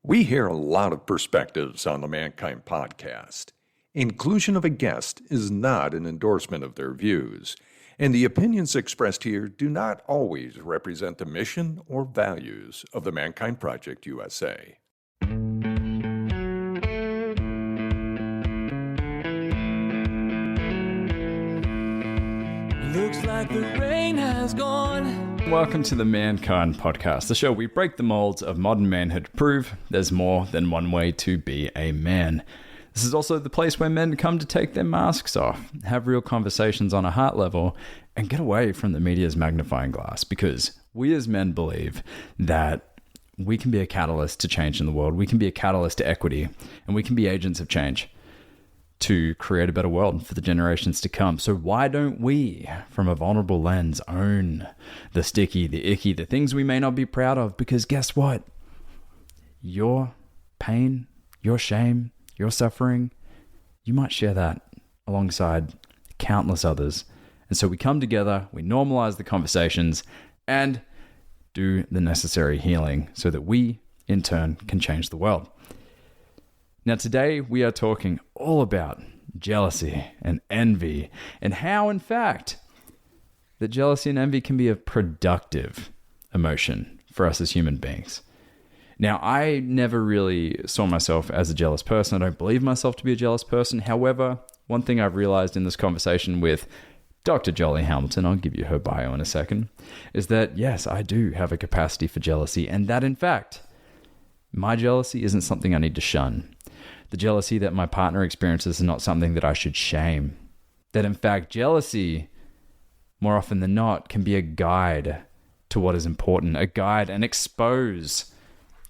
We hear a lot of perspectives on the Mankind podcast. Inclusion of a guest is not an endorsement of their views, and the opinions expressed here do not always represent the mission or values of the Mankind Project USA. Looks like the rain has gone. Welcome to the Mankind Podcast, the show we break the molds of modern manhood to prove there's more than one way to be a man. This is also the place where men come to take their masks off, have real conversations on a heart level, and get away from the media's magnifying glass, because we as men believe that we can be a catalyst to change in the world, we can be a catalyst to equity, and we can be agents of change to create a better world for the generations to come. So why don't we, from a vulnerable lens, own the sticky, the icky, the things we may not be proud of? Because guess what? Your pain, your shame, your suffering, you might share that alongside countless others. And so we come together, we normalize the conversations, and do the necessary healing so that we, in turn, can change the world. Now, today we are talking all about jealousy and envy, and how, in fact, that jealousy and envy can be a productive emotion for us as human beings. Now, I never really saw myself as a jealous person. I don't believe myself to be a jealous person. However, one thing I've realized in this conversation with Dr. Joli Hamilton, I'll give you her bio in a second, is that, yes, I do have a capacity for jealousy, and that, in fact, my jealousy isn't something I need to shun. The jealousy that my partner experiences is not something that I should shame. That in fact, jealousy, more often than not, can be a guide to what is important, a guide, and expose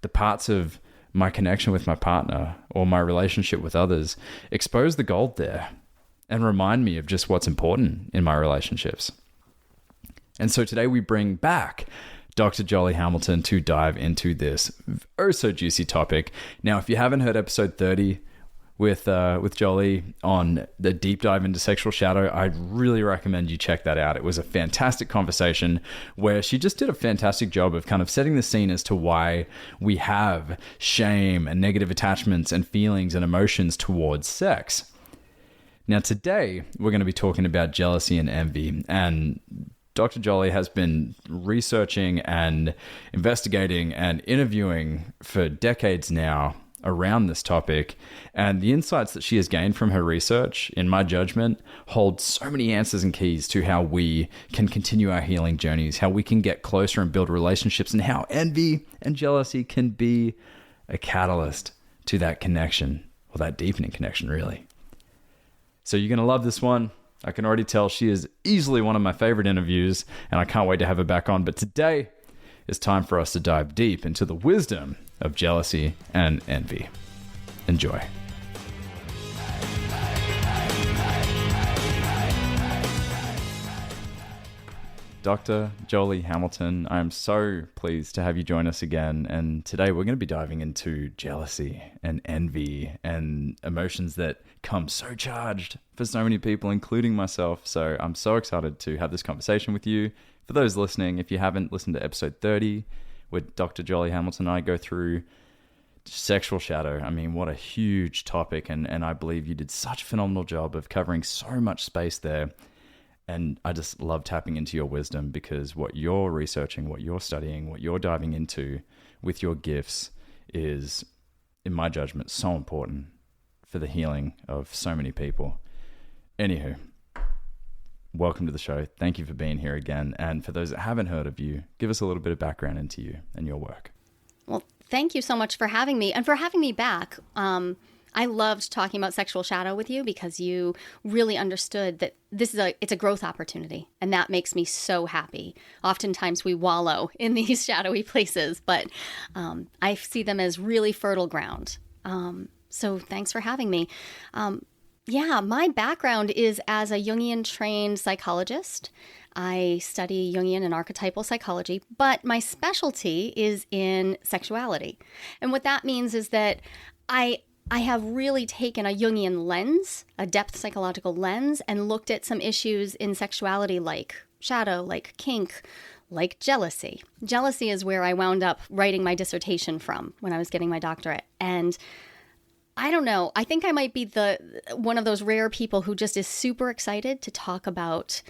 the parts of my connection with my partner or my relationship with others, expose the gold there, and remind me of just what's important in my relationships. And so today we bring back Dr. Joli Hamilton to dive into this oh so juicy topic. Now, if you haven't heard episode 30 with Joli on the deep dive into sexual shadow, I'd really recommend you check that out. It was a fantastic conversation where she just did a fantastic job of kind of setting the scene as to why we have shame and negative attachments and feelings and emotions towards sex. Now, today we're going to be talking about jealousy and envy, and Dr. Joli has been researching and investigating and interviewing for decades now around this topic. And the insights that she has gained from her research, in my judgment, hold so many answers and keys to how we can continue our healing journeys, how we can get closer and build relationships, and how envy and jealousy can be a catalyst to that connection, or that deepening connection, really. So you're going to love this one. I can already tell she is easily one of my favorite interviews, and I can't wait to have her back on. But today is time for us to dive deep into the wisdom of jealousy and envy. Enjoy. Dr. Joli Hamilton, I am so pleased to have you join us again. And today we're going to be diving into jealousy and envy and emotions that come so charged for so many people, including myself. So I'm so excited to have this conversation with you. For those listening, if you haven't listened to episode 30, where Dr. Joli Hamilton and I go through sexual shadow, I mean, what a huge topic. And I believe you did such a phenomenal job of covering so much space there. And I just love tapping into your wisdom, because what you're researching, what you're studying, what you're diving into with your gifts is, in my judgment, so important for the healing of so many people. Anywho, welcome to the show. Thank you for being here again. And for those that haven't heard of you, give us a little bit of background into you and your work. Well, thank you so much for having me and for having me back. I loved talking about sexual shadow with you because you really understood that it's a growth opportunity, and that makes me so happy. Oftentimes we wallow in these shadowy places, but I see them as really fertile ground. So thanks for having me. My background is as a Jungian trained psychologist. I study Jungian and archetypal psychology, but my specialty is in sexuality. And what that means is that I have really taken a Jungian lens, a depth psychological lens, and looked at some issues in sexuality like shadow, like kink, like jealousy. Jealousy is where I wound up writing my dissertation from when I was getting my doctorate. And I don't know, I think I might be one of those rare people who just is super excited to talk about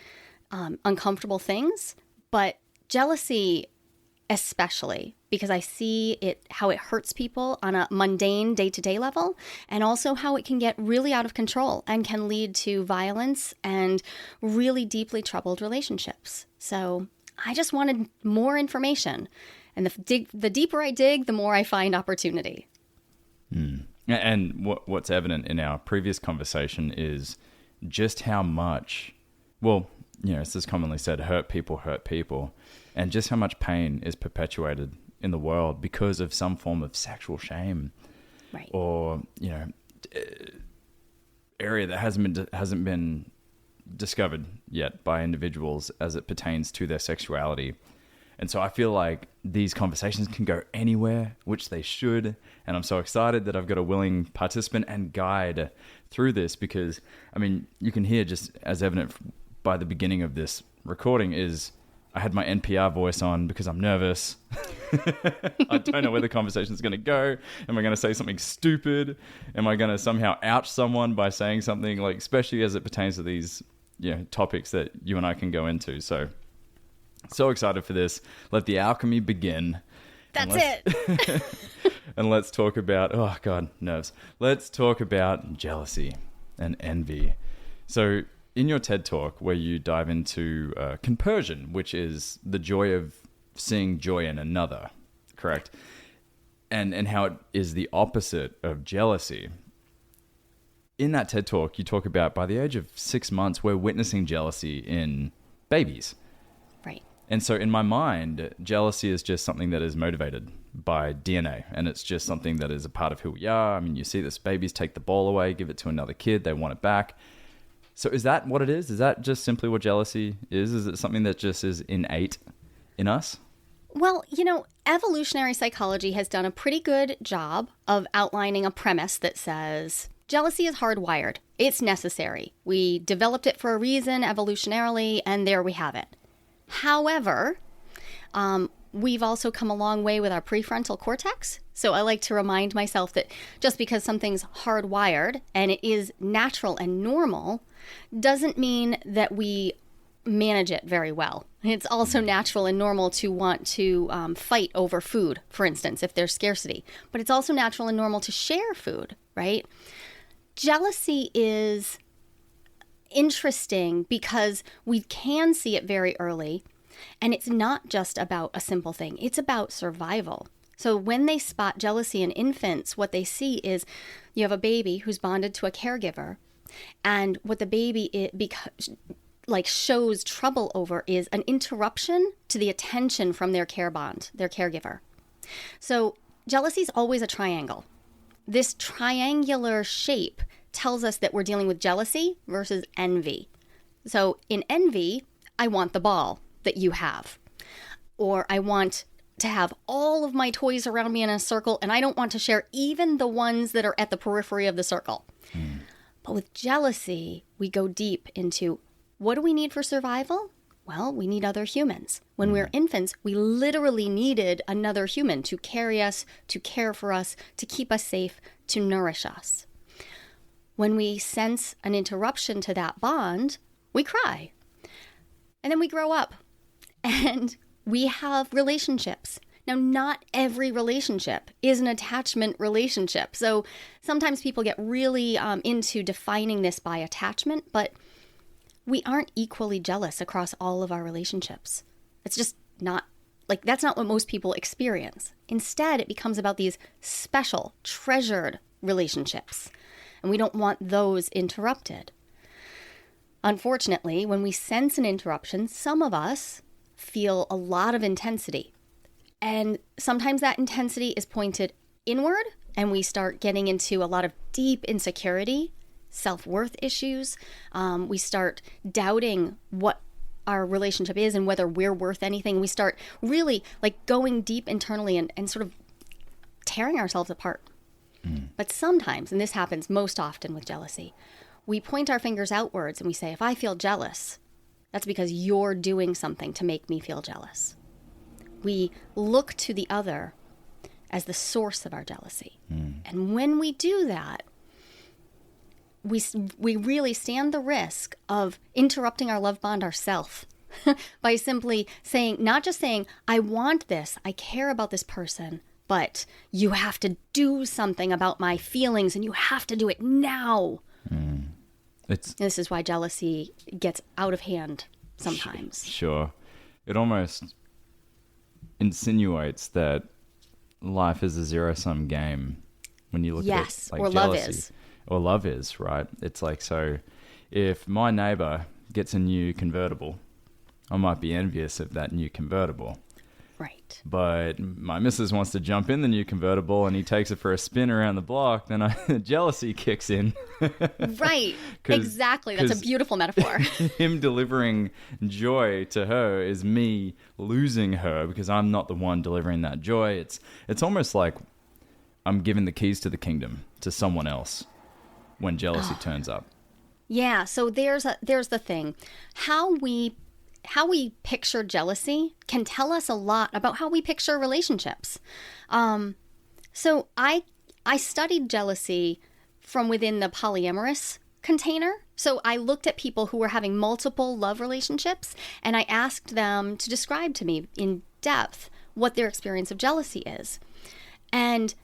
uncomfortable things, but jealousy especially, because I see how it hurts people on a mundane day-to-day level, and also how it can get really out of control and can lead to violence and really deeply troubled relationships. So I just wanted more information. And the deeper I dig, the more I find opportunity. And what's evident in our previous conversation is just how much, well, this is commonly said, hurt people, and just how much pain is perpetuated in the world because of some form of sexual shame, right? Or area that hasn't been discovered yet by individuals as it pertains to their sexuality. And so I feel like these conversations can go anywhere, which they should. And I'm so excited that I've got a willing participant and guide through this, because, I mean, you can hear just as evident by the beginning of this recording is I had my NPR voice on because I'm nervous. I don't know where the conversation is going to go. Am I going to say something stupid? Am I going to somehow ouch someone by saying something, like, especially as it pertains to these topics that you and I can go into. So excited for this. Let the alchemy begin. That's it. And let's talk about, oh God, nerves. Let's talk about jealousy and envy. So in your TED Talk, where you dive into compersion, which is the joy of seeing joy in another, correct? And how it is the opposite of jealousy. In that TED Talk, you talk about by the age of 6 months, we're witnessing jealousy in babies. Right. And so in my mind, jealousy is just something that is motivated by DNA. And it's just something that is a part of who we are. I mean, you see this, babies take the ball away, give it to another kid, they want it back. So is that what it is? Is that just simply what jealousy is? Is it something that just is innate in us? Well, evolutionary psychology has done a pretty good job of outlining a premise that says jealousy is hardwired. It's necessary. We developed it for a reason evolutionarily, and there we have it. However, we've also come a long way with our prefrontal cortex. So I like to remind myself that just because something's hardwired and it is natural and normal doesn't mean that we manage it very well. It's also natural and normal to want to fight over food, for instance, if there's scarcity. But it's also natural and normal to share food, right? Jealousy is interesting because we can see it very early, and it's not just about a simple thing. It's about survival. So when they spot jealousy in infants, what they see is you have a baby who's bonded to a caregiver, and what the baby shows trouble over is an interruption to the attention from their caregiver. So jealousy is always a triangle. This triangular shape tells us that we're dealing with jealousy versus envy. So in envy, I want the ball that you have, or I want to have all of my toys around me in a circle, and I don't want to share even the ones that are at the periphery of the circle. But with jealousy, we go deep into, what do we need for survival? Well, we need other humans. When we were infants, we literally needed another human to carry us, to care for us, to keep us safe, to nourish us. When we sense an interruption to that bond, we cry. And then we grow up and we have relationships. Now, not every relationship is an attachment relationship. So sometimes people get really into defining this by attachment, but we aren't equally jealous across all of our relationships. It's just not, that's not what most people experience. Instead, it becomes about these special, treasured relationships, and we don't want those interrupted. Unfortunately, when we sense an interruption, some of us feel a lot of intensity. And sometimes that intensity is pointed inward, and we start getting into a lot of deep insecurity, self-worth issues. We start doubting what our relationship is and whether we're worth anything. We start really going deep internally and sort of tearing ourselves apart. But sometimes, and this happens most often with jealousy, we point our fingers outwards and we say, if I feel jealous, that's because you're doing something to make me feel jealous. We look to the other as the source of our jealousy. And when we do that, we really stand the risk of interrupting our love bond ourselves by simply saying, not just saying, I want this, I care about this person, but you have to do something about my feelings and you have to do it now. This is why jealousy gets out of hand sometimes. Sure. It almost insinuates that life is a zero-sum game when you look at it like or jealousy. love is. Or love is, right? It's like, so if my neighbor gets a new convertible, I might be envious of that new convertible. Right. But my missus wants to jump in the new convertible and he takes it for a spin around the block, then jealousy kicks in. Right. Exactly. That's a beautiful metaphor. Him delivering joy to her is me losing her because I'm not the one delivering that joy. It's almost like I'm giving the keys to the kingdom to someone else when jealousy turns up. Yeah. So there's the thing. How we picture jealousy can tell us a lot about how we picture relationships. So I studied jealousy from within the polyamorous container. So I looked at people who were having multiple love relationships and I asked them to describe to me in depth what their experience of jealousy is. And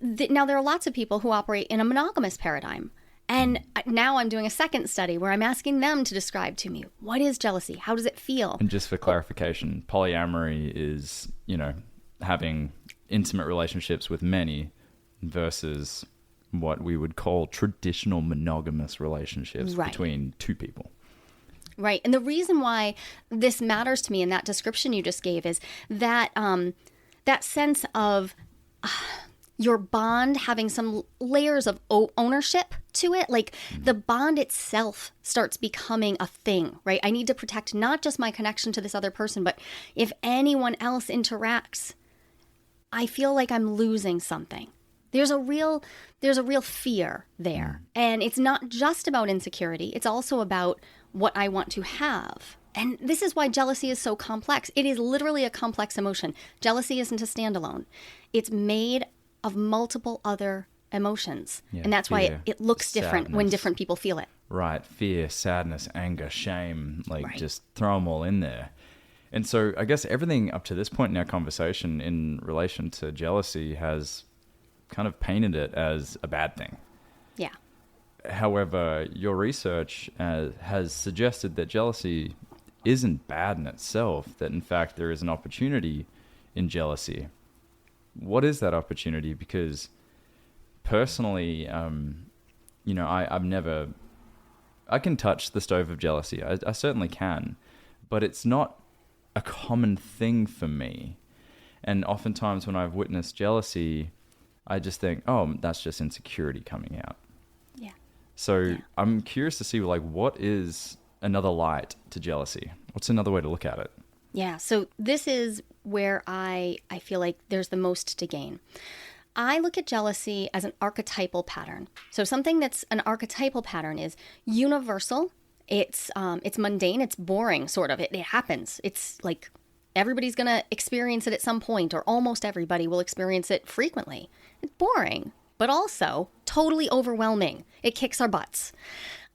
now there are lots of people who operate in a monogamous paradigm. And now I'm doing a second study where I'm asking them to describe to me, what is jealousy? How does it feel? And just for clarification, polyamory is, having intimate relationships with many versus what we would call traditional monogamous relationships between two people. Right. And the reason why this matters to me in that description you just gave is that that sense of your bond having some layers of ownership to it. Like the bond itself starts becoming a thing, right? I need to protect not just my connection to this other person, but if anyone else interacts, I feel like I'm losing something. There's a real fear there. And it's not just about insecurity. It's also about what I want to have. And this is why jealousy is so complex. It is literally a complex emotion. Jealousy isn't a standalone. It's made of multiple other emotions. Yeah, and that's fear, why it looks different sadness. when different people feel it. Right. Fear, sadness, anger, shame, Right. just throw them all in there. And so I guess everything up to this point in our conversation in relation to jealousy has kind of painted it as a bad thing. Yeah. However, your research has suggested that jealousy isn't bad in itself, that in fact there is an opportunity in jealousy. What is that opportunity? Because personally, I've never... I can touch the stove of jealousy. I certainly can. But it's not a common thing for me. And oftentimes when I've witnessed jealousy, I just think, oh, that's just insecurity coming out. Yeah. So I'm curious to see, what is another light to jealousy? What's another way to look at it? Yeah, so this is where I feel like there's the most to gain. I look at jealousy as an archetypal pattern. So something that's an archetypal pattern is universal. It's mundane. It's boring, sort of. It happens. It's like everybody's going to experience it at some point, or almost everybody will experience it frequently. It's boring, but also totally overwhelming. It kicks our butts.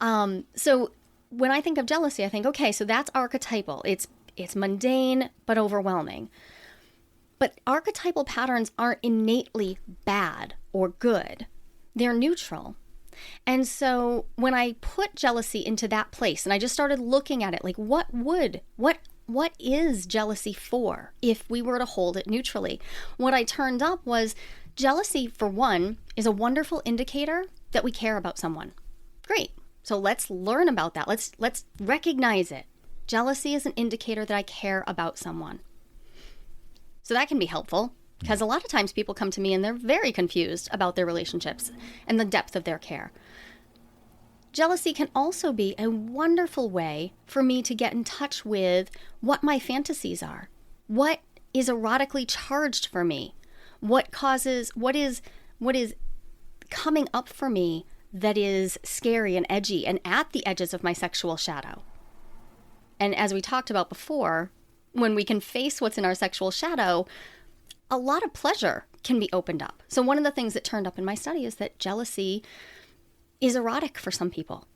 So when I think of jealousy, I think, okay, so that's archetypal. It's mundane, but overwhelming. But archetypal patterns aren't innately bad or good. They're neutral. And so when I put jealousy into that place, and I just started looking at it, like what is jealousy for if we were to hold it neutrally? What I turned up was jealousy, for one, is a wonderful indicator that we care about someone. Great. So let's learn about that. Let's recognize it. Jealousy is an indicator that I care about someone. So that can be helpful because a lot of times people come to me and they're very confused about their relationships and the depth of their care. Jealousy can also be a wonderful way for me to get in touch with what my fantasies are. What is erotically charged for me? What is coming up for me that is scary and edgy and at the edges of my sexual shadow? And as we talked about before, when we can face what's in our sexual shadow, a lot of pleasure can be opened up. So one of the things that turned up in my study is that jealousy is erotic for some people.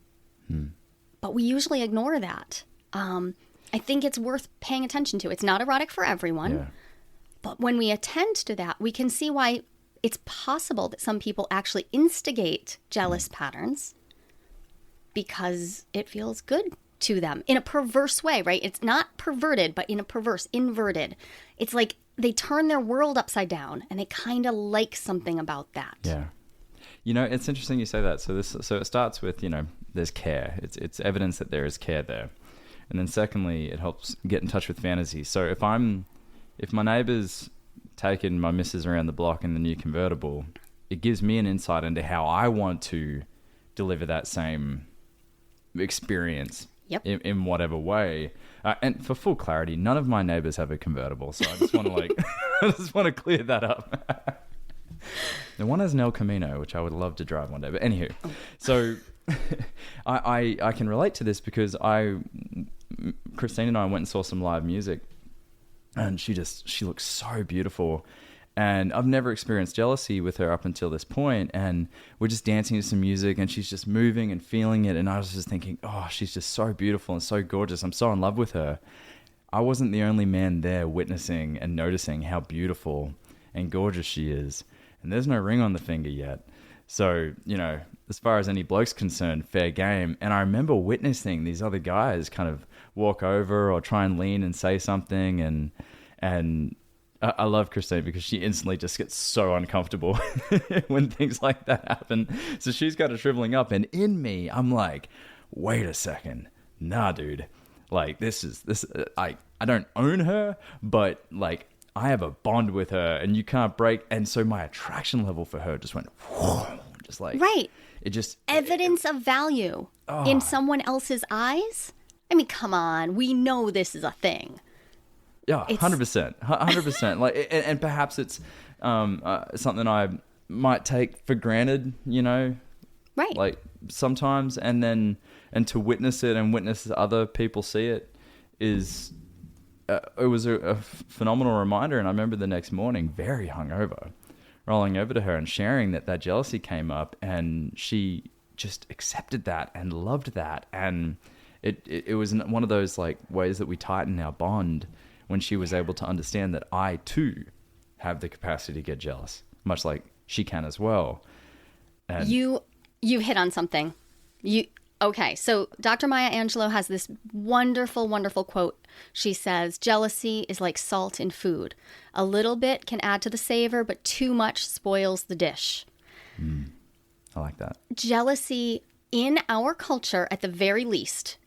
But we usually ignore that. I think it's worth paying attention to. It's not erotic for everyone. Yeah. But when we attend to that, we can see why it's possible that some people actually instigate jealous patterns because it feels good to them in a perverse way, right? It's not perverted, but in a perverse, inverted. It's like they turn their world upside down and they kind of like something about that. Yeah. You know, it's interesting you say that. So it starts with, you know, there's care. It's evidence that there is care there. And then secondly, it helps get in touch with fantasy. So if my neighbor's taking my missus around the block in the new convertible, it gives me an insight into how I want to deliver that same experience. Yep. In whatever way. And for full clarity, none of my neighbors have a convertible. So I just want to I just want to clear that up. The one has an El Camino, which I would love to drive one day. But anywho, so I can relate to this because Christine and I went and saw some live music, and she looks so beautiful. And I've never experienced jealousy with her up until this point. And we're just dancing to some music and she's just moving and feeling it. And I was just thinking, oh, she's just so beautiful and so gorgeous. I'm so in love with her. I wasn't the only man there witnessing and noticing how beautiful and gorgeous she is. And there's no ring on the finger yet. So, you know, as far as any bloke's concerned, fair game. And I remember witnessing these other guys kind of walk over or try and lean and say something. And I love Christine because she instantly just gets so uncomfortable when things like that happen. So she's got it shriveling up. And in me, I'm like, wait a second. Nah, dude. Like, I don't own her, but like, I have a bond with her and you can't break. And so my attraction level for her just went, whoa, just like, right. It just evidence of value in someone else's eyes. I mean, come on. We know this is a thing. Yeah, 100%, 100%. Like, and perhaps it's something I might take for granted, you know, right? Like sometimes, and to witness it and witness other people see it is, it was a phenomenal reminder. And I remember the next morning, very hungover, rolling over to her and sharing that jealousy came up, and she just accepted that and loved that, and it was one of those like ways that we tighten our bond. When she was able to understand that I too have the capacity to get jealous, much like she can as well. And you hit on something. Okay, so Dr. Maya Angelou has this wonderful, wonderful quote. She says, jealousy is like salt in food. A little bit can add to the savor, but too much spoils the dish. I like that. Jealousy in our culture, at the very least,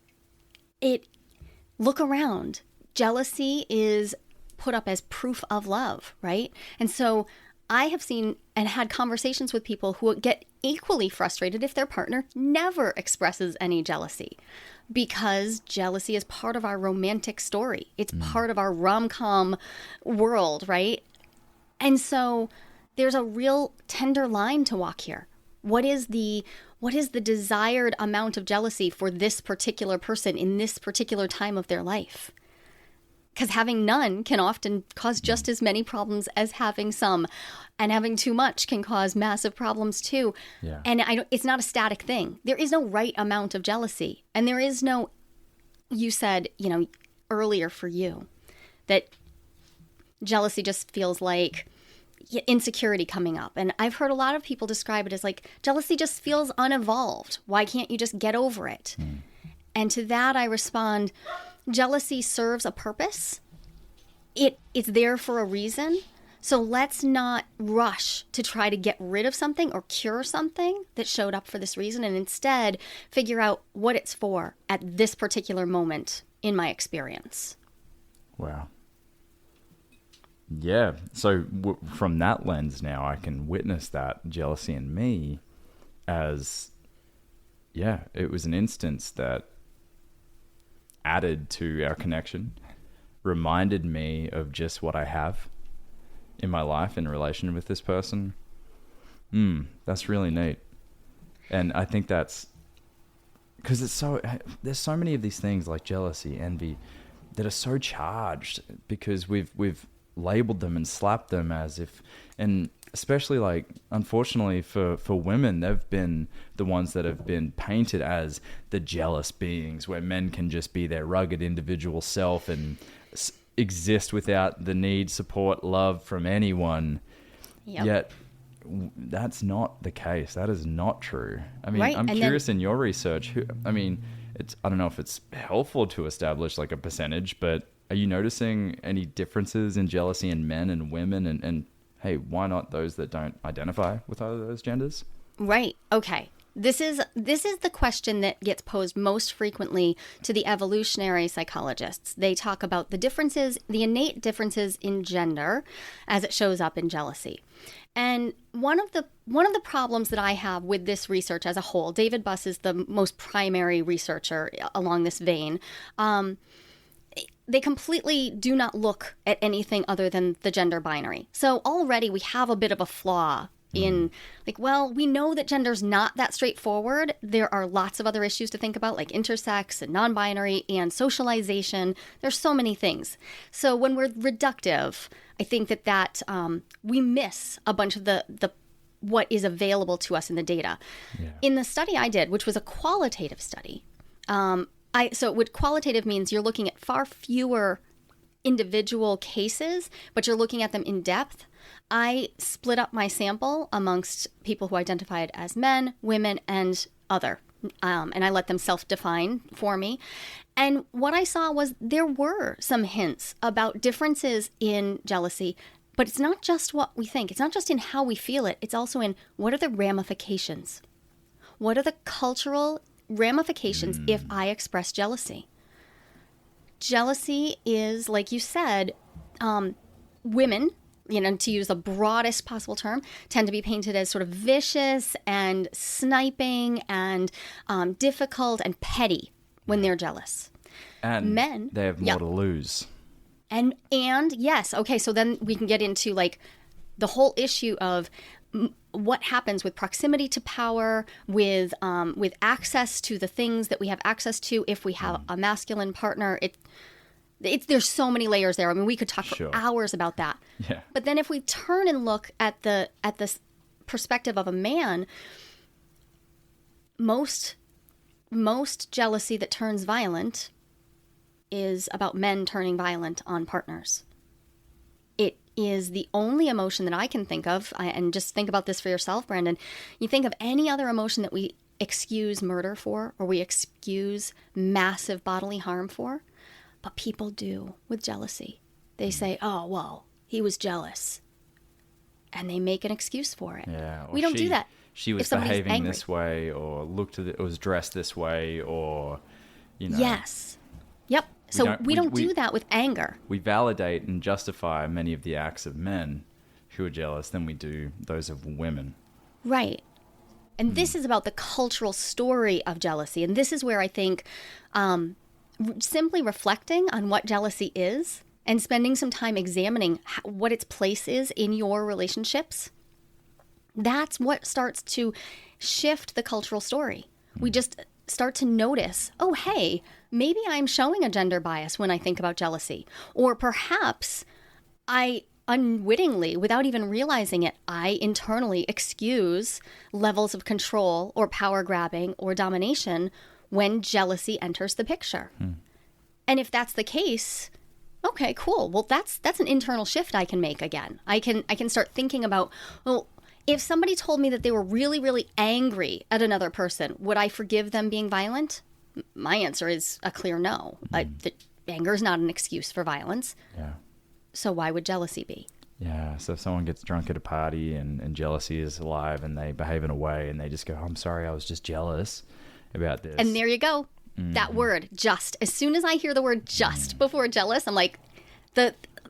look around. Jealousy is put up as proof of love, right? And so I have seen and had conversations with people who get equally frustrated if their partner never expresses any jealousy, because jealousy is part of our romantic story. It's part of our rom-com world, right? And so there's a real tender line to walk here. What is the desired amount of jealousy for this particular person in this particular time of their life? Because having none can often cause just as many problems as having some. And having too much can cause massive problems too. Yeah. And it's not a static thing. There is no right amount of jealousy. And there is no, you said, you know, earlier for you, that jealousy just feels like insecurity coming up. And I've heard a lot of people describe it as like, jealousy just feels unevolved. Why can't you just get over it? And to that I respond, jealousy serves a purpose. It's there for a reason. So let's not rush to try to get rid of something or cure something that showed up for this reason, and instead figure out what it's for at this particular moment in my experience. Wow. Yeah. So from that lens now, I can witness that jealousy in me as, yeah, it was an instance that added to our connection, reminded me of just what I have in my life in relation with this person. That's really neat. And I think that's because there's so many of these things like jealousy, envy, that are so charged because we've labeled them and slapped them as if, and especially like unfortunately for women, they've been the ones that have been painted as the jealous beings, where men can just be their rugged individual self and exist without the need, support, love from anyone. Yep. Yet that's not the case. That is not true. I mean, Right, I'm and curious in your research. I don't know if it's helpful to establish like a percentage, but are you noticing any differences in jealousy in men and women? And hey, why not those that don't identify with either of those genders? Right. Okay. This is the question that gets posed most frequently to the evolutionary psychologists. They talk about the differences, the innate differences in gender as it shows up in jealousy. And one of the problems that I have with this research as a whole, David Buss is the most primary researcher along this vein. They completely do not look at anything other than the gender binary. So already we have a bit of a flaw in like, well, we know that gender's not that straightforward. There are lots of other issues to think about, like intersex and non-binary and socialization. There's so many things. So when we're reductive, I think that we miss a bunch of the what is available to us in the data. Yeah. In the study I did, which was a qualitative study, so what qualitative means, you're looking at far fewer individual cases, but you're looking at them in depth. I split up my sample amongst people who identified as men, women, and other. And I let them self-define for me. And what I saw was there were some hints about differences in jealousy, but it's not just what we think. It's not just in how we feel it. It's also in what are the ramifications? What are the cultural ramifications if I express jealousy? Jealousy is, like you said, women, to use the broadest possible term, tend to be painted as sort of vicious and sniping and difficult and petty when they're jealous. And men, they have more to lose. And yes, okay, so then we can get into like the whole issue of what happens with proximity to power, with access to the things that we have access to if we have a masculine partner. There's so many layers there. I mean, we could talk for hours about that. Yeah. But then if we turn and look at the perspective of a man, most jealousy that turns violent is about men turning violent on partners. It is the only emotion that I can think of, and just think about this for yourself, Brandon. You think of any other emotion that we excuse murder for, or we excuse massive bodily harm for, but people do with jealousy. They say, oh, well, he was jealous. And they make an excuse for it. Yeah, we don't do that. She was behaving this way, or was dressed this way, or, Yes. Yep. So we don't do that with anger. We validate and justify many of the acts of men who are jealous than we do those of women. Right. And this is about the cultural story of jealousy. And this is where I think simply reflecting on what jealousy is and spending some time examining what its place is in your relationships, that's what starts to shift the cultural story. We just start to notice, oh, hey, maybe I'm showing a gender bias when I think about jealousy. Or perhaps I unwittingly, without even realizing it, I internally excuse levels of control or power grabbing or domination when jealousy enters the picture. And if that's the case, okay, cool. Well, that's an internal shift I can make again. I can start thinking about, well, if somebody told me that they were really, really angry at another person, would I forgive them being violent? My answer is a clear no. Anger is not an excuse for violence. Yeah. So why would jealousy be? Yeah. So if someone gets drunk at a party and jealousy is alive and they behave in a way and they just go, oh, I'm sorry, I was just jealous about this. And there you go. That word, just. As soon as I hear the word just before jealous, I'm like,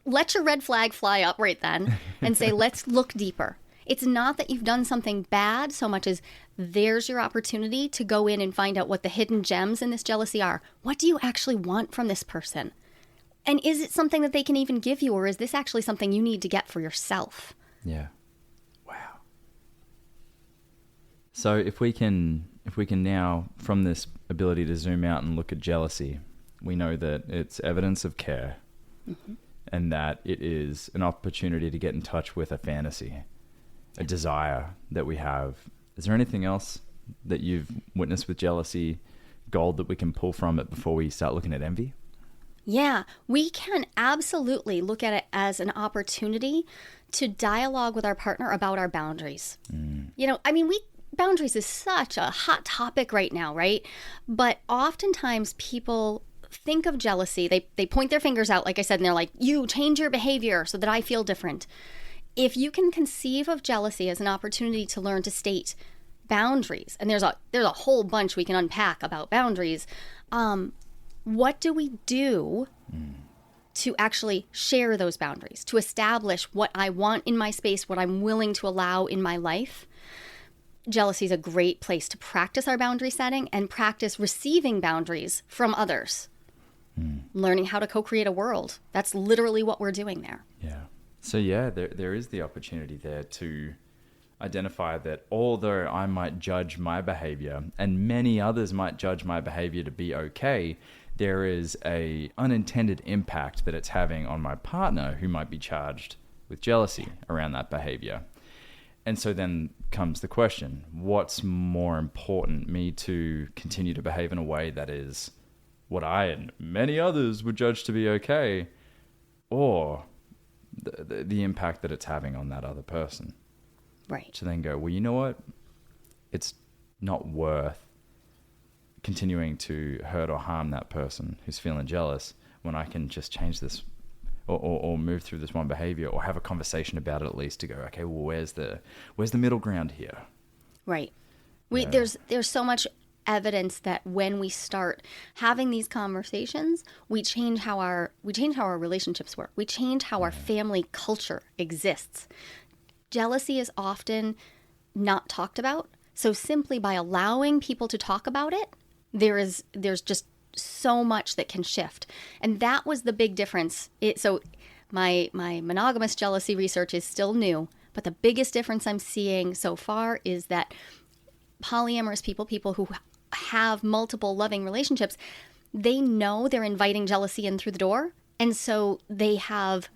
let your red flag fly up right then and say, let's look deeper. It's not that you've done something bad so much as there's your opportunity to go in and find out what the hidden gems in this jealousy are. What do you actually want from this person? And is it something that they can even give you, or is this actually something you need to get for yourself? Yeah. Wow. So if we can if we can now, from this ability to zoom out and look at jealousy, we know that it's evidence of care, and that it is an opportunity to get in touch with a fantasy, a desire that we have. Is there anything else that you've witnessed with jealousy, gold that we can pull from it before we start looking at envy? Yeah, we can absolutely look at it as an opportunity to dialogue with our partner about our boundaries. You know, I mean, boundaries is such a hot topic right now, right? But oftentimes people think of jealousy, they point their fingers out, like I said, and they're like, you change your behavior so that I feel different. If you can conceive of jealousy as an opportunity to learn to state boundaries, and there's a whole bunch we can unpack about boundaries, what do we do to actually share those boundaries, to establish what I want in my space, what I'm willing to allow in my life? Jealousy is a great place to practice our boundary setting and practice receiving boundaries from others. Learning how to co-create a world. That's literally what we're doing there. Yeah. So yeah, there is the opportunity there to identify that although I might judge my behavior and many others might judge my behavior to be okay, there is a unintended impact that it's having on my partner who might be charged with jealousy around that behavior. And so then comes the question, what's more important, me to continue to behave in a way that is what I and many others would judge to be okay, or the impact that it's having on that other person? Right. To then go, well, you know what? It's not worth continuing to hurt or harm that person who's feeling jealous when I can just change this or move through this one behavior, or have a conversation about it at least, to go, okay, well, where's the middle ground here? Right. There's so much evidence that when we start having these conversations, we change how our relationships work. We change how our family culture exists. Jealousy is often not talked about. So simply by allowing people to talk about it, there's just so much that can shift. And that was the big difference. So my monogamous jealousy research is still new, but the biggest difference I'm seeing so far is that polyamorous people who have multiple loving relationships, they know they're inviting jealousy in through the door. And so they have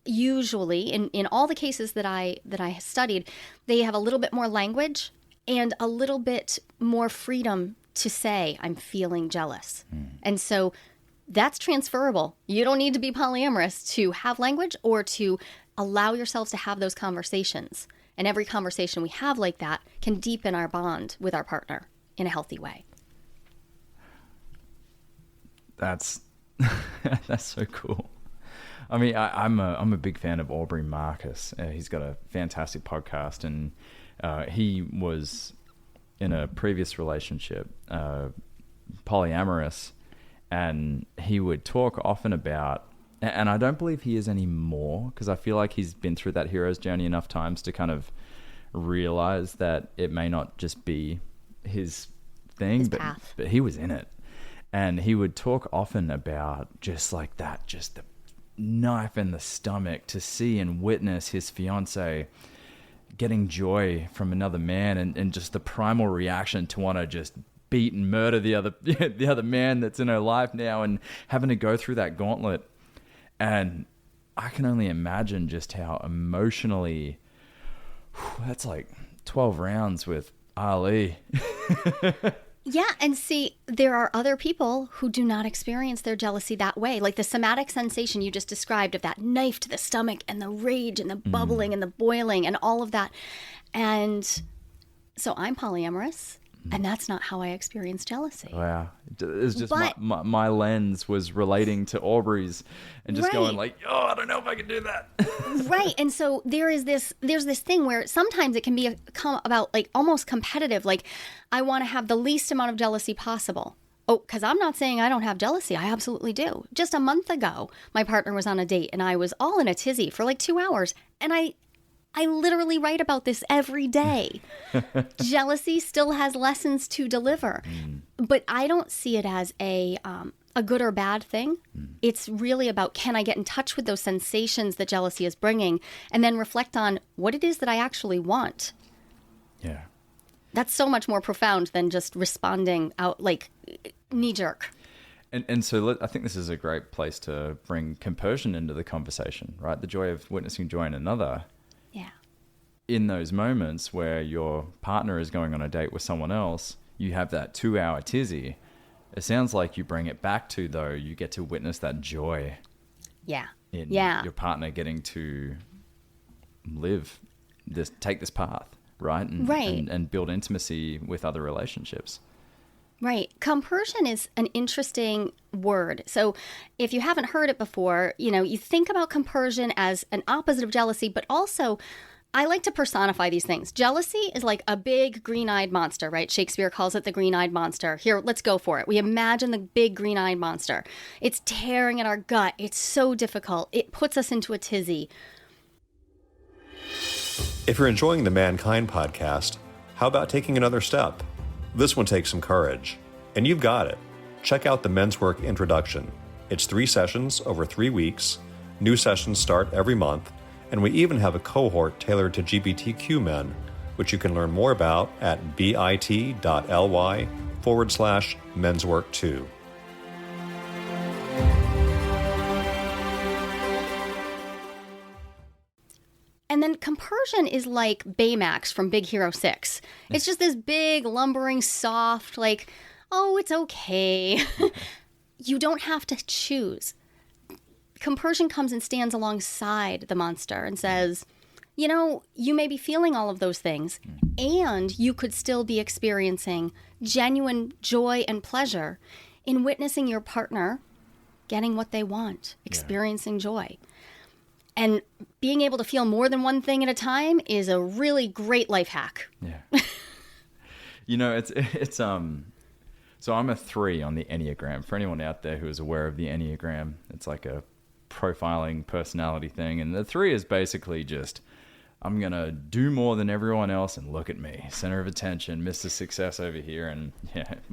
usually, in all the cases that I studied, they have a little bit more language and a little bit more freedom to say, I'm feeling jealous. And so that's transferable. You don't need to be polyamorous to have language or to allow yourselves to have those conversations. And every conversation we have like that can deepen our bond with our partner in a healthy way. That's so cool. I mean, I'm a big fan of Aubrey Marcus. He's got a fantastic podcast, and he was in a previous relationship, polyamorous, and he would talk often about, and I don't believe he is anymore, because I feel like he's been through that hero's journey enough times to kind of realize that it may not just be his thing, but he was in it. And he would talk often about just like that, just the knife in the stomach to see and witness his fiance getting joy from another man, and just the primal reaction to want to just beat and murder the other man that's in her life now, and having to go through that gauntlet. And I can only imagine just how emotionally, that's like 12 rounds with Ali. Yeah, and see, there are other people who do not experience their jealousy that way. Like the somatic sensation you just described of that knife to the stomach and the rage and the bubbling and the boiling and all of that. And so I'm polyamorous, and that's not how I experience jealousy. Wow. It's just my lens was relating to Aubrey's and just going like, oh, I don't know if I can do that. Right. And so there's this thing where sometimes it can become about like almost competitive. Like I want to have the least amount of jealousy possible. Oh, because I'm not saying I don't have jealousy. I absolutely do. Just a month ago, my partner was on a date and I was all in a tizzy for like 2 hours. And I literally write about this every day. Jealousy still has lessons to deliver, but I don't see it as a good or bad thing. It's really about, can I get in touch with those sensations that jealousy is bringing, and then reflect on what it is that I actually want. Yeah. That's so much more profound than just responding out like knee jerk. And so I think this is a great place to bring compersion into the conversation, right? The joy of witnessing joy in another. Yeah. In those moments where your partner is going on a date with someone else, you have that 2-hour tizzy. It sounds like you bring it back to, though, you get to witness that joy. Yeah. In Yeah. your partner getting to take this path, right? And build intimacy with other relationships. Right. Compersion is an interesting word. So if you haven't heard it before, you think about compersion as an opposite of jealousy, but also I like to personify these things. Jealousy is like a big green-eyed monster, right? Shakespeare calls it the green-eyed monster. Here, let's go for it. We imagine the big green-eyed monster. It's tearing at our gut. It's so difficult. It puts us into a tizzy. If you're enjoying the Mankind podcast, how about taking another step? This one takes some courage. And you've got it. Check out the Men's Work Introduction. It's 3 sessions over 3 weeks. New sessions start every month. And we even have a cohort tailored to LGBTQ men, which you can learn more about at bit.ly/menswork2. And then compersion is like Baymax from Big Hero 6. It's just this big, lumbering, soft, like, oh, it's okay. You don't have to choose. Compersion comes and stands alongside the monster and says, you may be feeling all of those things, and you could still be experiencing genuine joy and pleasure in witnessing your partner getting what they want, experiencing joy. And being able to feel more than one thing at a time is a really great life hack. Yeah. It's so I'm a 3 on the Enneagram. For anyone out there who is aware of the Enneagram, it's like a profiling personality thing. And the 3 is basically just, I'm going to do more than everyone else and look at me. Center of attention, Mr. Success over here, and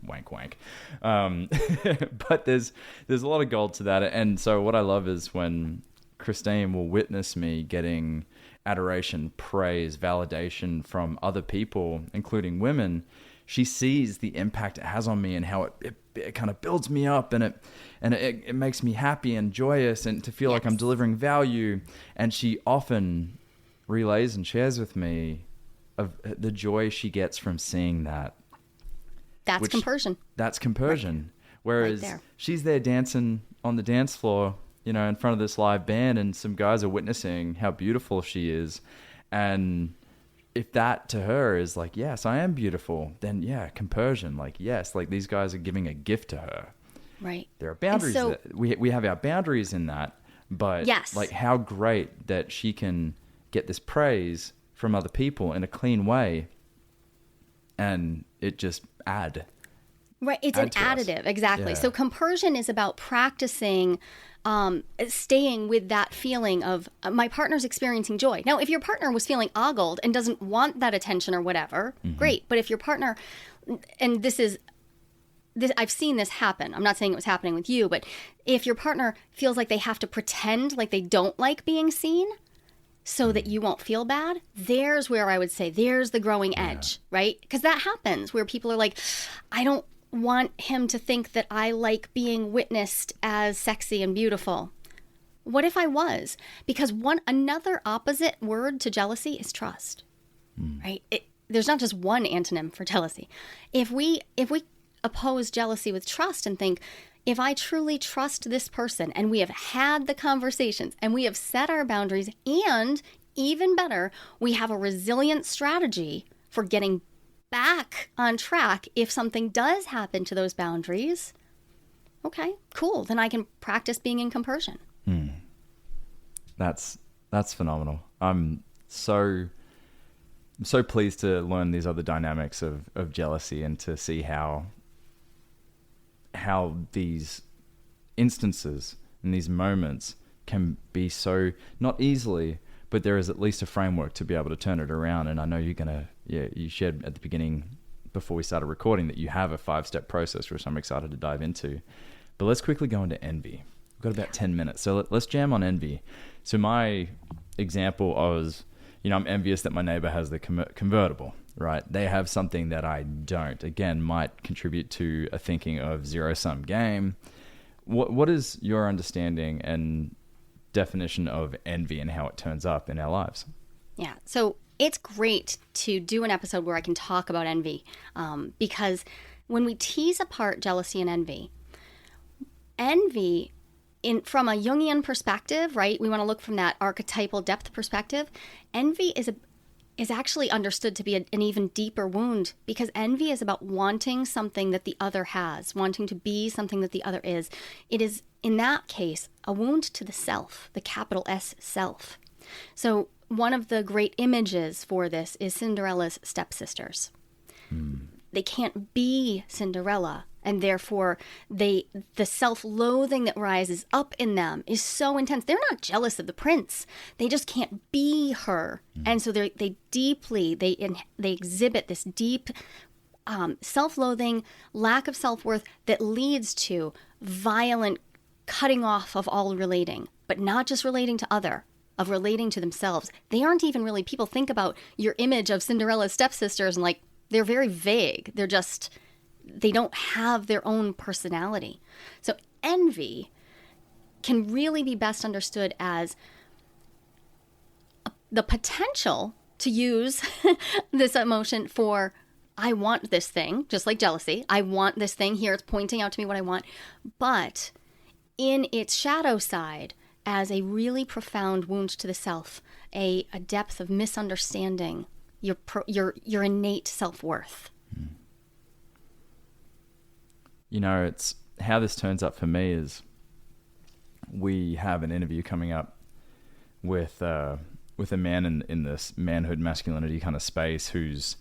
wank, wank. But there's a lot of gold to that. And so what I love is when Christine will witness me getting adoration, praise, validation from other people, including women. She sees the impact it has on me and how it kind of builds me up, and it makes me happy and joyous, and to feel like I'm delivering value. And she often relays and shares with me of the joy she gets from seeing that. That's compersion. That's compersion. Right. Whereas she's there dancing on the dance floor, in front of this live band, and some guys are witnessing how beautiful she is. And if that to her is like, yes, I am beautiful, then compersion, like, yes, like these guys are giving a gift to her. Right. There are boundaries. So, we have our boundaries in that, but like how great that she can get this praise from other people in a clean way, and it just add. Right. It's an additive. Exactly. Yeah. So compersion is about practicing staying with that feeling of my partner's experiencing joy. Now, if your partner was feeling ogled and doesn't want that attention or whatever, great. But if your partner, and I've seen this happen. I'm not saying it was happening with you, but if your partner feels like they have to pretend like they don't like being seen so that you won't feel bad, there's where I would say there's the growing edge, right? Because that happens where people are like, I don't want him to think that I like being witnessed as sexy and beautiful. What if I was? Because another opposite word to jealousy is trust, right? There's not just one antonym for jealousy. If we oppose jealousy with trust and think, if I truly trust this person and we have had the conversations and we have set our boundaries, and even better, we have a resilient strategy for getting back on track if something does happen to those boundaries, okay, cool. Then I can practice being in compersion. That's phenomenal. I'm so pleased to learn these other dynamics of jealousy, and to see how these instances and these moments can be so, not easily, but there is at least a framework to be able to turn it around. And I know you're going to, you shared at the beginning before we started recording that you have a 5-step process, which I'm excited to dive into. But let's quickly go into envy. We've got about 10 minutes. So let's jam on envy. So my example was, I'm envious that my neighbor has the convertible. right? They have something that I don't. Again, might contribute to a thinking of zero-sum game. What is your understanding and definition of envy and how it turns up in our lives? Yeah, so it's great to do an episode where I can talk about envy, because when we tease apart jealousy and envy from a Jungian perspective, right? We want to look from that archetypal depth perspective. Envy is actually understood to be an even deeper wound, because envy is about wanting something that the other has, wanting to be something that the other is. It is, in that case, a wound to the self, the capital S self. So one of the great images for this is Cinderella's stepsisters. They can't be Cinderella, and therefore the self-loathing that rises up in them is so intense. They're not jealous of the prince. They just can't be her. And so they exhibit this deep self-loathing, lack of self-worth that leads to violent cutting off of all relating, but not just relating to other, of relating to themselves. They aren't even really people. Think about your image of Cinderella's stepsisters and they're very vague. They don't have their own personality. So envy can really be best understood as the potential to use this emotion for, I want this thing, just like jealousy. I want this thing here. It's pointing out to me what I want. But in its shadow side, as a really profound wound to the self, a depth of misunderstanding your innate self-worth. It's how this turns up for me is we have an interview coming up with a man in this manhood masculinity kind of space who's,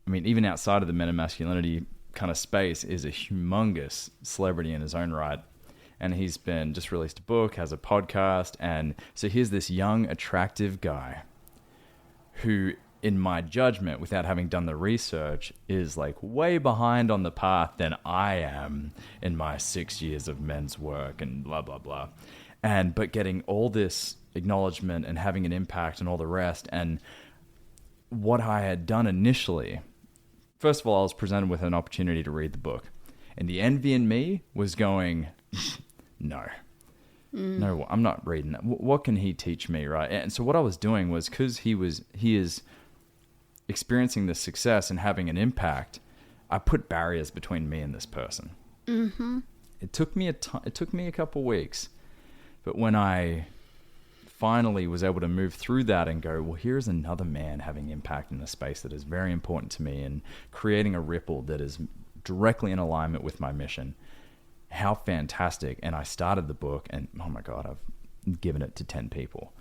even outside of the men and masculinity kind of space, is a humongous celebrity in his own right. And he's been just released a book, has a podcast. And so here's this young, attractive guy who, in my judgment, without having done the research, is way behind on the path than I am in my 6 years of men's work and blah, blah, blah. But getting all this acknowledgement and having an impact and all the rest. And what I had done initially, first of all, I was presented with an opportunity to read the book. And the envy in me was going, no, I'm not reading that. What can he teach me, right? And so what I was doing was, because he is experiencing this success and having an impact, I put barriers between me and this person. Mm-hmm. It took me a couple weeks, but when I finally was able to move through that and go, well, here's another man having impact in a space that is very important to me and creating a ripple that is directly in alignment with my mission. How fantastic. And I started the book and, oh my God, I've given it to 10 people,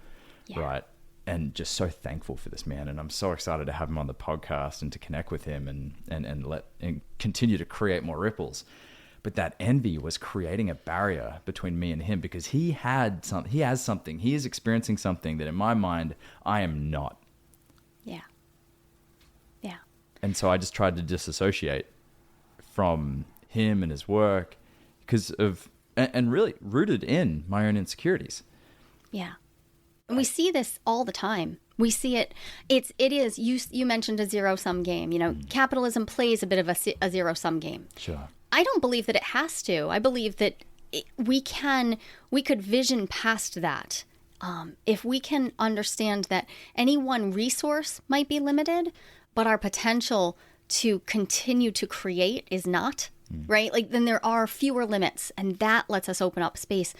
right? And just so thankful for this man. And I'm so excited to have him on the podcast and to connect with him and continue to create more ripples. But that envy was creating a barrier between me and him, because he has something, he is experiencing something that in my mind, I am not. Yeah. Yeah. And so I just tried to disassociate from him and his work because of, and really rooted in my own insecurities. Yeah. And we see this all the time. We see it. It is, you mentioned a zero-sum game. Capitalism plays a bit of a zero-sum game. Sure. I don't believe that it has to. I believe that we could vision past that. If we can understand that any one resource might be limited, but our potential to continue to create is not, right? Then there are fewer limits, and that lets us open up space.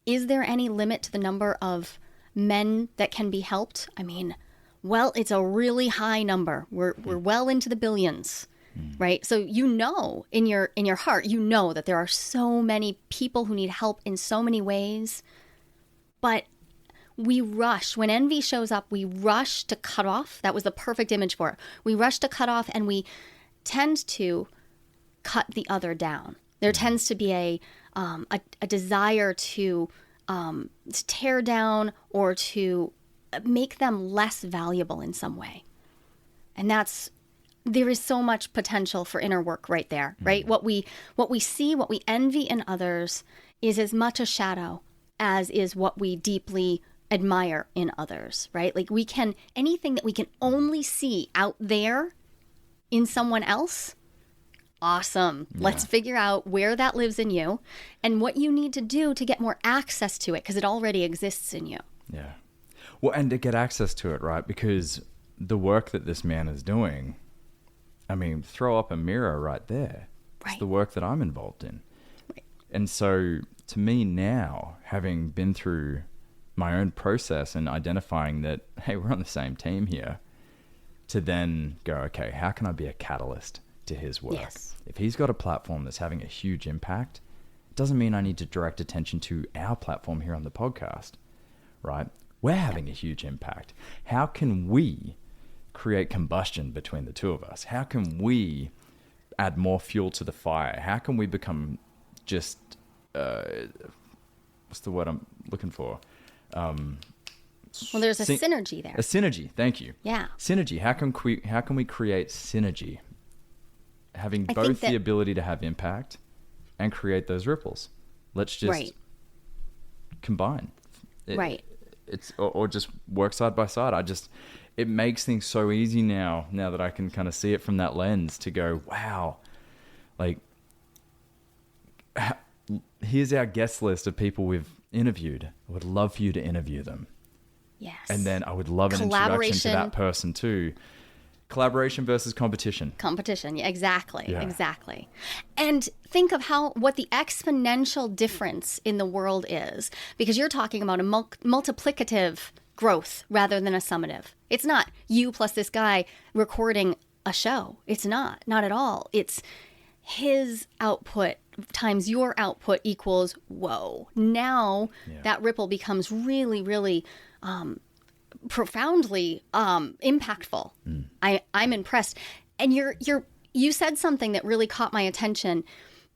Is there any limit to the number of men that can be helped? It's a really high number. We're well into the billions. Right? So in your heart, that there are so many people who need help in so many ways. But we rush. When envy shows up, we rush to cut off. That was the perfect image for it. We rush to cut off, and we tend to cut the other down. There tends to be a desire to tear down or to make them less valuable in some way. And there is so much potential for inner work right there, right? What we see, what we envy in others is as much a shadow as is what we deeply admire in others, right? Anything that we can only see out there in someone else, awesome. Let's figure out where that lives in you and what you need to do to get more access to it, because it already exists in you. Yeah. Well, and to get access to it, right? Because the work that this man is doing, I mean, throw up a mirror right there. Right. It's the work that I'm involved in. Right. And so to me now, having been through my own process and identifying that, hey, we're on the same team here, to then go, okay, how can I be a catalyst to his work? Yes. If he's got a platform that's having a huge impact, it doesn't mean I need to direct attention to our platform here on the podcast, right? We're having a huge impact. How can we create combustion between the two of us? How can we add more fuel to the fire? How can we become just, what's the word I'm looking for? Well, there's a synergy there. A synergy, thank you. Yeah. Synergy. How can we create synergy? Having both the ability to have impact and create those ripples. Let's just combine. It's or just work side by side. It makes things so easy now that I can kind of see it from that lens to go, wow, like here's our guest list of people we've interviewed. I would love for you to interview them. Yes. And then I would love an introduction to that person too. Collaboration versus competition. Competition, yeah, exactly, Yeah. exactly. And think of what the exponential difference in the world is, because you're talking about a multiplicative growth rather than a summative. It's not you plus this guy recording a show. It's not at all. It's his output times your output equals, whoa. Now that ripple becomes really, really profoundly impactful. I'm impressed. And you said something that really caught my attention.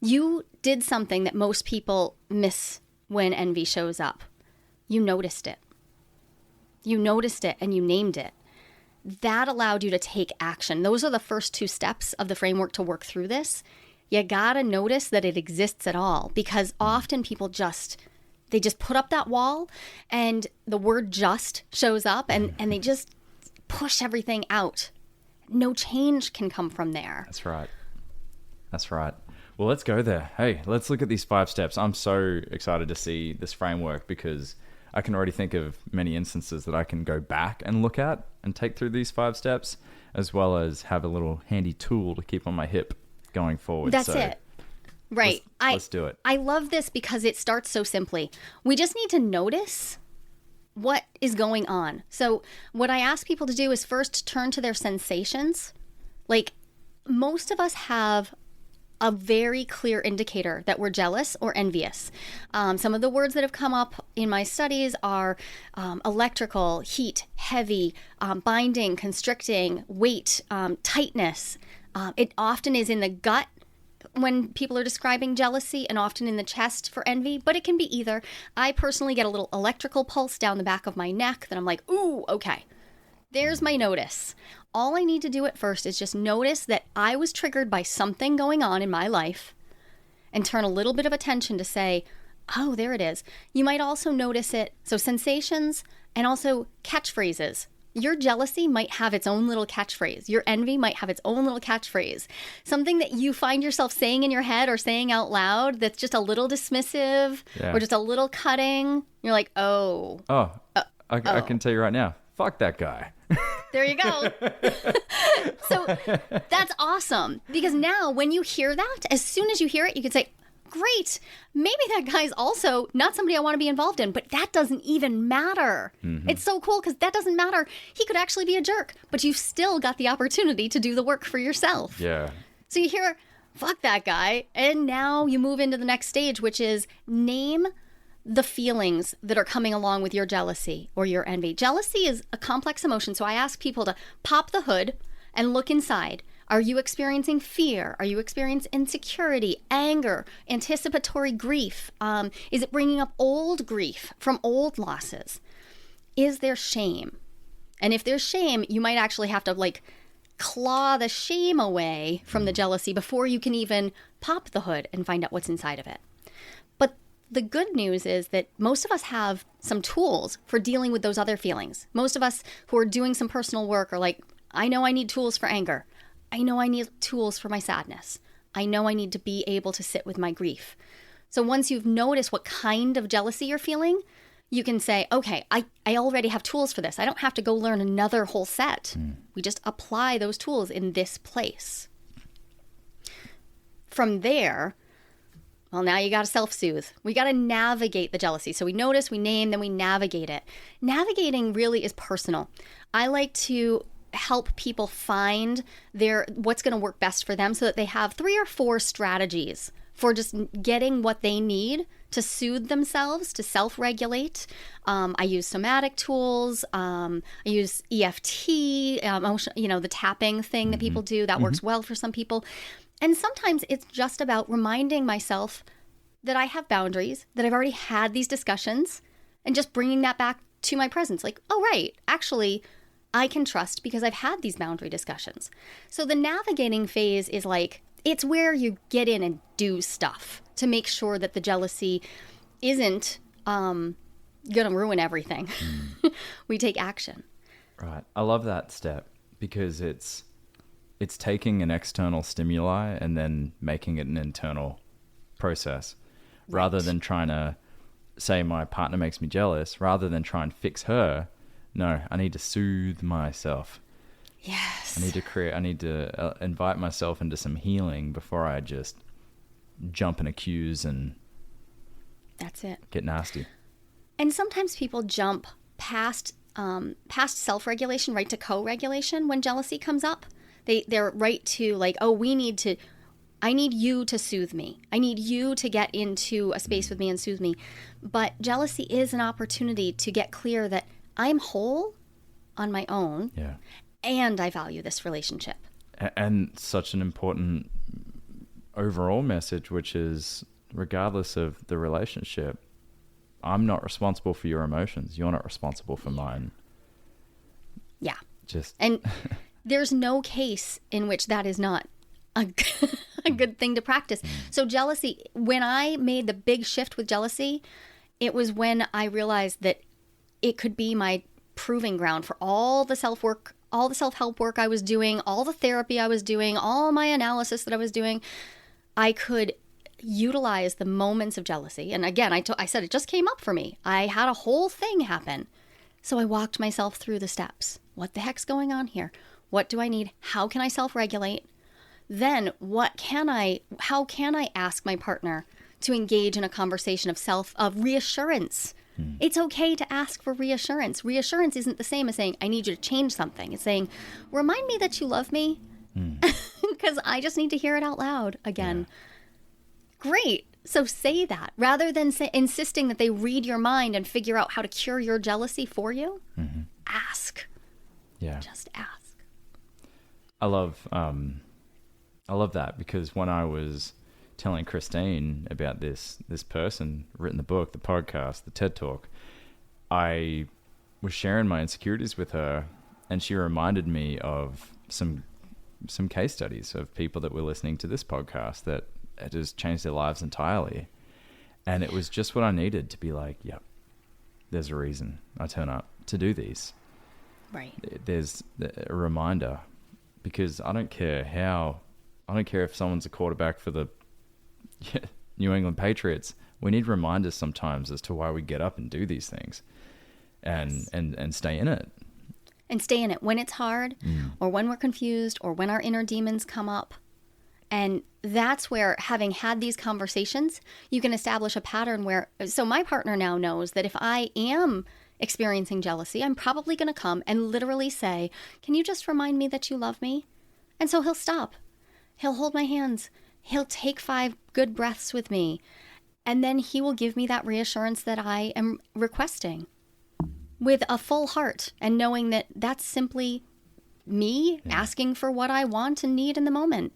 You did something that most people miss when envy shows up. You noticed it. You noticed it and you named it. That allowed you to take action. Those are the first two steps of the framework to work through this. You gotta notice that it exists at all, because often people they just put up that wall and the word just shows up and they just push everything out. No change can come from there. That's right. Well, let's go there. Hey, let's look at these 5 steps. I'm so excited to see this framework because I can already think of many instances that I can go back and look at and take through these 5 steps, as well as have a little handy tool to keep on my hip going forward. That's it. Right. Let's do it. I love this because it starts so simply. We just need to notice what is going on. So what I ask people to do is first turn to their sensations. Like, most of us have a very clear indicator that we're jealous or envious. Some of the words that have come up in my studies are electrical, heat, heavy, binding, constricting, weight, tightness. It often is in the gut when people are describing jealousy, and often in the chest for envy, but it can be either. I personally get a little electrical pulse down the back of my neck that I'm like, ooh, okay, there's my notice. All I need to do at first is just notice that I was triggered by something going on in my life and turn a little bit of attention to say, oh, there it is. You might also notice it. So sensations and also catchphrases. Your jealousy might have its own little catchphrase. Your envy might have its own little catchphrase. Something that you find yourself saying in your head or saying out loud that's just a little dismissive or just a little cutting. You're like, oh. I can tell you right now, fuck that guy. There you go. So that's awesome. Because now when you hear that, as soon as you hear it, you can say, great, maybe that guy's also not somebody I want to be involved in, but that doesn't even matter. Mm-hmm. It's so cool because that doesn't matter. He could actually be a jerk, but you've still got the opportunity to do the work for yourself. Yeah. So you hear, fuck that guy, and now you move into the next stage, which is name the feelings that are coming along with your jealousy or your envy. Jealousy is a complex emotion, so I ask people to pop the hood and look inside. Are you experiencing fear? Are you experiencing insecurity, anger, anticipatory grief? Is it bringing up old grief from old losses? Is there shame? And if there's shame, you might actually have to claw the shame away from the jealousy before you can even pop the hood and find out what's inside of it. But the good news is that most of us have some tools for dealing with those other feelings. Most of us who are doing some personal work are like, I know I need tools for anger. I know I need tools for my sadness. I know I need to be able to sit with my grief. So once you've noticed what kind of jealousy you're feeling, you can say, okay, I already have tools for this. I don't have to go learn another whole set. We just apply those tools in this place. From there, well, now you got to self-soothe. We got to navigate the jealousy. So we notice, we name, then we navigate it. Navigating really is personal. I like to help people find what's going to work best for them so that they have 3 or 4 strategies for just getting what they need to soothe themselves, to self-regulate. I use somatic tools. I use EFT, the tapping thing that people do. That works well for some people. And sometimes it's just about reminding myself that I have boundaries, that I've already had these discussions, and just bringing that back to my presence. Like, oh, right, actually, I can trust because I've had these boundary discussions. So the navigating phase is like, it's where you get in and do stuff to make sure that the jealousy isn't going to ruin everything. We take action. Right. I love that step because it's taking an external stimuli and then making it an internal process. Right. Rather than trying to say my partner makes me jealous, rather than try and fix her, no, I need to soothe myself. Yes. I need to invite myself into some healing before I just jump and accuse and that's it. Get nasty. And sometimes people jump past self-regulation right to co-regulation when jealousy comes up. They're right to like, oh, I need you to soothe me. I need you to get into a space with me and soothe me. But jealousy is an opportunity to get clear that I'm whole on my own. Yeah. And I value this relationship. And such an important overall message, which is regardless of the relationship, I'm not responsible for your emotions. You're not responsible for mine. Yeah. And there's no case in which that is not a good thing to practice. So jealousy, when I made the big shift with jealousy, it was when I realized that it could be my proving ground for all the self-work, all the self-help work I was doing, all the therapy I was doing, all my analysis that I was doing. I could utilize the moments of jealousy. And again, I said it just came up for me. I had a whole thing happen. So I walked myself through the steps. What the heck's going on here? What do I need? How can I self-regulate? Then how can I ask my partner to engage in a conversation of reassurance? It's okay to ask for reassurance. Reassurance isn't the same as saying, I need you to change something. It's saying, remind me that you love me because I just need to hear it out loud again. Yeah. Great. So say that rather than insisting that they read your mind and figure out how to cure your jealousy for you. Ask. Yeah. Just ask. I love that because when I was telling Christine about this person, written the book, the podcast, the TED Talk, I was sharing my insecurities with her, and she reminded me of some case studies of people that were listening to this podcast that it has changed their lives entirely. And it was just what I needed to be like, yep, there's a reason I turn up to do these. Right. There's a reminder, because I don't care if someone's a quarterback for the New England Patriots. We need reminders sometimes as to why we get up and do these things and stay in it. And stay in it when it's hard or when we're confused or when our inner demons come up. And that's where, having had these conversations, you can establish a pattern where, so my partner now knows that if I am experiencing jealousy, I'm probably going to come and literally say, can you just remind me that you love me? And so he'll stop. He'll hold my hands. He'll take 5 good breaths with me. And then he will give me that reassurance that I am requesting with a full heart and knowing that that's simply me asking for what I want and need in the moment.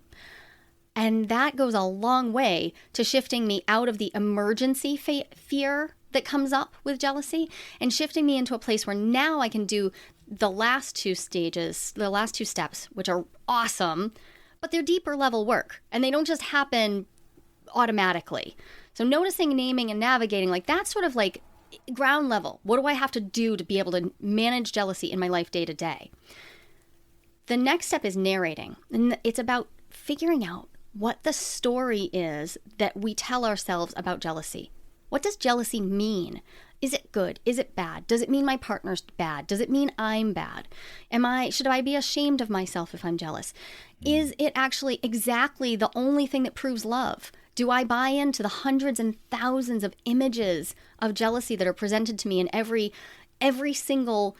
And that goes a long way to shifting me out of the emergency fear that comes up with jealousy and shifting me into a place where now I can do the last 2 stages, the last 2 steps, which are awesome, but they're deeper level work and they don't just happen automatically. So noticing, naming, and navigating, like that's sort of like ground level. What do I have to do to be able to manage jealousy in my life day to day? The next step is narrating. And it's about figuring out what the story is that we tell ourselves about jealousy. What does jealousy mean? Is it good? Is it bad? Does it mean my partner's bad? Does it mean I'm bad? Should I be ashamed of myself if I'm jealous? Is it actually exactly the only thing that proves love? Do I buy into the hundreds and thousands of images of jealousy that are presented to me in every single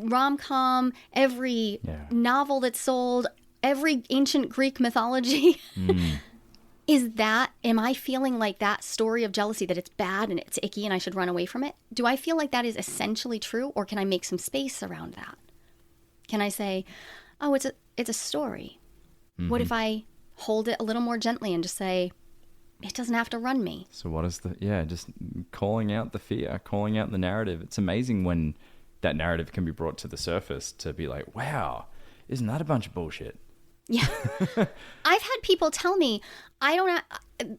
rom-com, every novel that's sold, every ancient Greek mythology? Am I feeling like that story of jealousy, that it's bad and it's icky and I should run away from it? Do I feel like that is essentially true, or can I make some space around that? Can I say, oh, it's a story. What if I hold it a little more gently and just say, it doesn't have to run me? So what is just calling out the fear, calling out the narrative. It's amazing when that narrative can be brought to the surface to be like, wow, isn't that a bunch of bullshit? Yeah. I've had people tell me,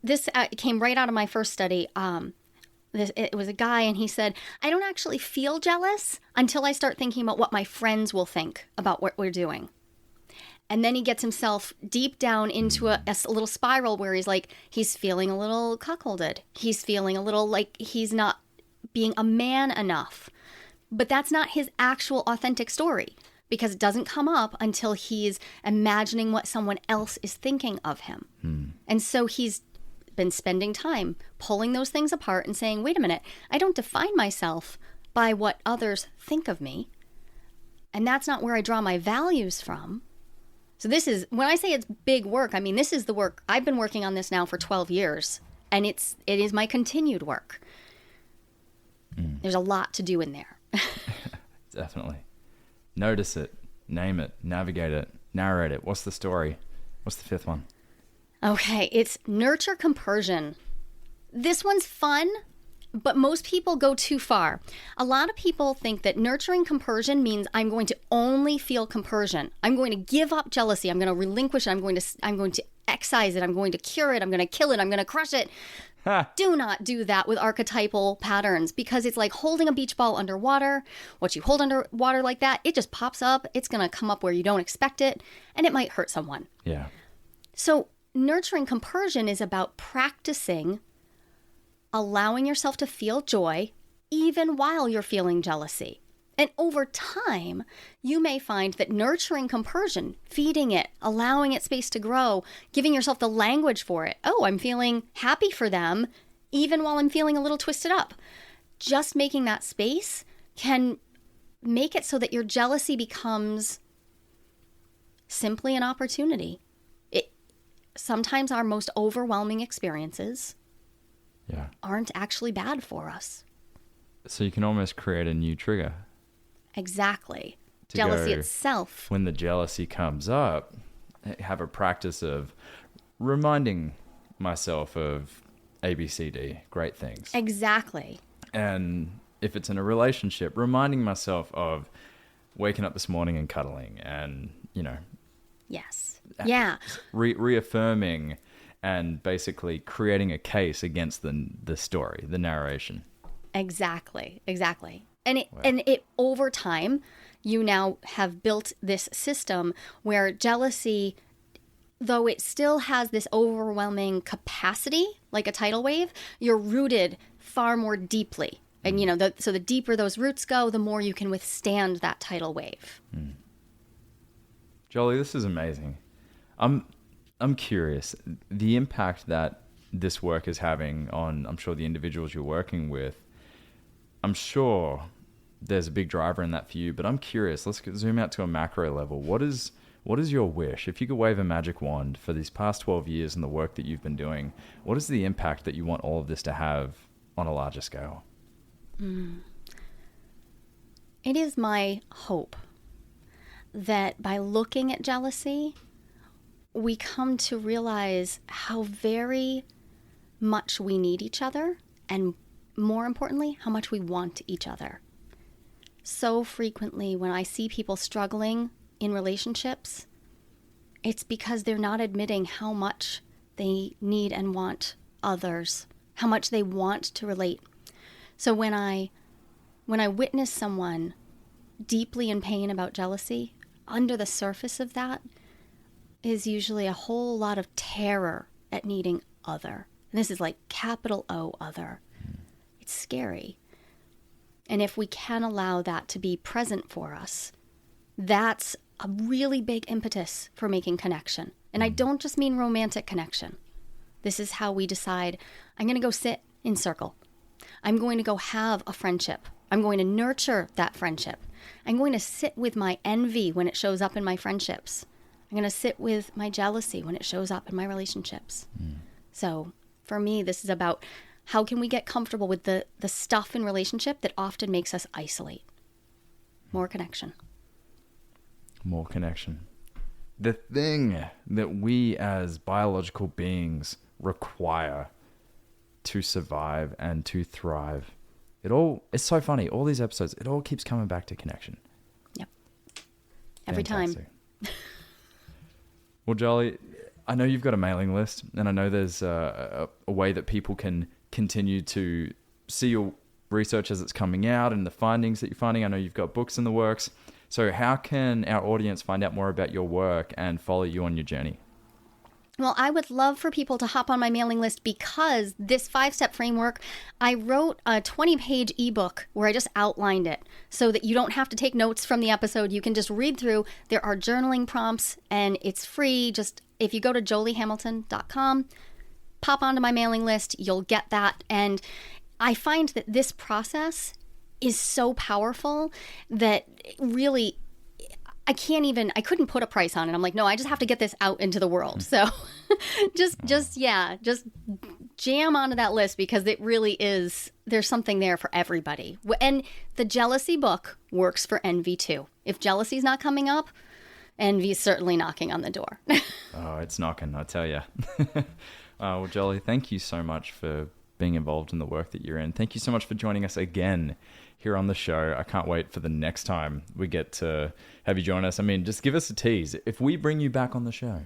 this came right out of my first study. It was a guy, and he said, I don't actually feel jealous until I start thinking about what my friends will think about what we're doing. And then he gets himself deep down into a little spiral where he's feeling a little cuckolded. He's feeling a little like he's not being a man enough. But that's not his actual authentic story, because it doesn't come up until he's imagining what someone else is thinking of him. And so he's been spending time pulling those things apart and saying, wait a minute, I don't define myself by what others think of me. And that's not where I draw my values from. So this is, when I say it's big work, I mean, this is the work. I've been working on this now for 12 years, and it is my continued work. There's a lot to do in there. Definitely. Notice it, name it, navigate it, narrate it. What's the story? What's the fifth one? Okay, it's nurture compersion. This one's fun, but most people go too far. A lot of people think that nurturing compersion means I'm going to only feel compersion. I'm going to give up jealousy. I'm going to relinquish it. I'm going to excise it. I'm going to cure it. I'm going to kill it. I'm going to crush it. Do not do that with archetypal patterns, because it's like holding a beach ball underwater. What you hold underwater like that, it just pops up. It's going to come up where you don't expect it, and it might hurt someone. Yeah. So nurturing compersion is about practicing allowing yourself to feel joy even while you're feeling jealousy. And over time, you may find that nurturing compersion, feeding it, allowing it space to grow, giving yourself the language for it. Oh, I'm feeling happy for them, even while I'm feeling a little twisted up. Just making that space can make it so that your jealousy becomes simply an opportunity. Sometimes our most overwhelming experiences aren't actually bad for us. So you can almost create a new trigger. Exactly. Jealousy itself. When the jealousy comes up, have a practice of reminding myself of ABCD, great things. Exactly. And if it's in a relationship, reminding myself of waking up this morning and cuddling and, Yes. Yeah. Reaffirming and basically creating a case against the story, the narration. Exactly. And it over time, you now have built this system where jealousy, though it still has this overwhelming capacity, like a tidal wave, you're rooted far more deeply. And, so the deeper those roots go, the more you can withstand that tidal wave. Joli, this is amazing. I'm curious, the impact that this work is having on, I'm sure, the individuals you're working with. I'm sure there's a big driver in that for you, but I'm curious. Let's zoom out to a macro level. What is your wish? If you could wave a magic wand for these past 12 years and the work that you've been doing, what is the impact that you want all of this to have on a larger scale? It is my hope that by looking at jealousy, we come to realize how very much we need each other, and more importantly, how much we want each other. So frequently when I see people struggling in relationships, it's because they're not admitting how much they need and want others, how much they want to relate. So when I witness someone deeply in pain about jealousy, under the surface of that is usually a whole lot of terror at needing other. And this is like capital O, other. It's scary. And if we can allow that to be present for us, that's a really big impetus for making connection. And I don't just mean romantic connection. This is how we decide, I'm going to go sit in circle. I'm going to go have a friendship. I'm going to nurture that friendship. I'm going to sit with my envy when it shows up in my friendships. I'm going to sit with my jealousy when it shows up in my relationships. So for me, this is about how can we get comfortable with the stuff in relationship that often makes us isolate. More connection. More connection. The thing that we as biological beings require to survive and to thrive. It's so funny. All these episodes, it all keeps coming back to connection. Yep. Every Fantastic. time. Well, Joli, I know you've got a mailing list, and I know there's a way that people can continue to see your research as it's coming out and the findings that you're finding. I know you've got books in the works. So how can our audience find out more about your work and follow you on your journey? Well, I would love for people to hop on my mailing list because this 5-step framework, I wrote a 20-page ebook where I just outlined it so that you don't have to take notes from the episode. You can just read through. There are journaling prompts and it's free. Just if you go to jolihamilton.com, pop onto my mailing list, you'll get that. And I find that this process is so powerful that really I couldn't put a price on it. I'm like, no, I just have to get this out into the world. So just jam onto that list because it really is, there's something there for everybody. And the jealousy book works for envy too. If jealousy's not coming up, envy's certainly knocking on the door. Oh, it's knocking, I tell you. Well, Joli, thank you so much for being involved in the work that you're in. Thank you so much for joining us again here on the show. I can't wait for the next time we get to have you join us. I mean, just give us a tease. If we bring you back on the show,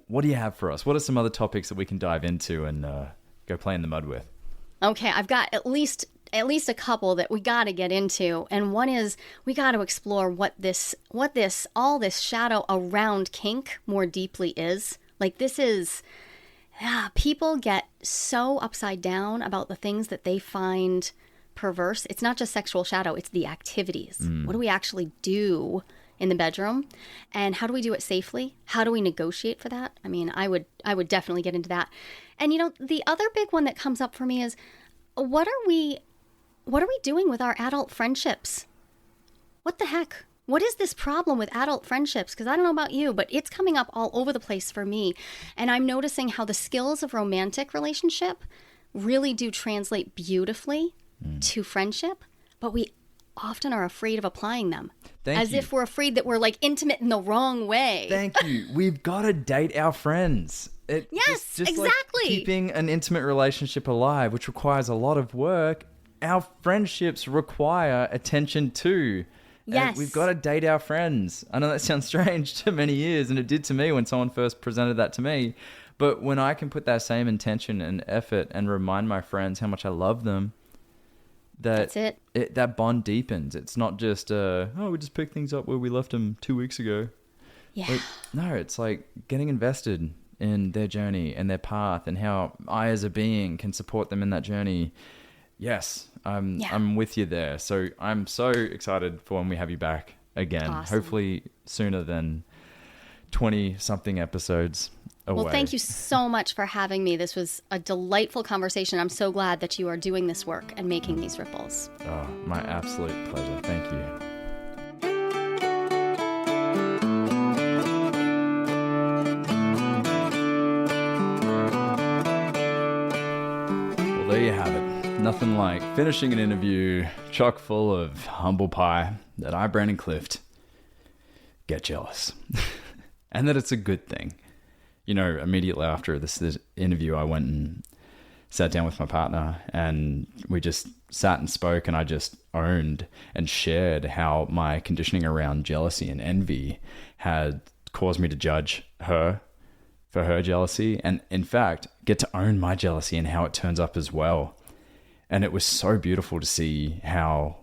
what do you have for us? What are some other topics that we can dive into and go play in the mud with? Okay, I've got at least a couple that we got to get into. And one is we got to explore what all this shadow around kink more deeply is. Like this is, people get so upside down about the things that they find perverse. It's not just sexual shadow, it's the activities. What do we actually do in the bedroom? And how do we do it safely? How do we negotiate for that? I mean, I would definitely get into that. And you know, the other big one that comes up for me is what are we doing with our adult friendships? What the heck? What is this problem with adult friendships? Because I don't know about you, but it's coming up all over the place for me. And I'm noticing how the skills of romantic relationship really do translate beautifully to friendship, but we often are afraid of applying them. If we're afraid that we're like intimate in the wrong way. Thank you. We've got to date our friends. Yes, just exactly. Like keeping an intimate relationship alive, which requires a lot of work, our friendships require attention too. Yes. And we've got to date our friends. I know that sounds strange to many ears, and it did to me when someone first presented that to me. But when I can put that same intention and effort and remind my friends how much I love them, that's it. That bond deepens. It's not just, we just picked things up where we left them 2 weeks ago. Yeah. No, it's like getting invested in their journey and their path and how I as a being can support them in that journey. Yes, I'm with you there. So I'm so excited for when we have you back again. Awesome. Hopefully sooner than 20-something episodes away. Well, thank you so much for having me. This was a delightful conversation. I'm so glad that you are doing this work and making these ripples. Oh, my absolute pleasure. Thank you. Well, there you have it. Nothing like finishing an interview chock full of humble pie that I, Brandon Clift, get jealous. And that it's a good thing. You know, immediately after this interview, I went and sat down with my partner and we just sat and spoke, and I just owned and shared how my conditioning around jealousy and envy had caused me to judge her for her jealousy, and in fact, get to own my jealousy and how it turns up as well. And it was so beautiful to see how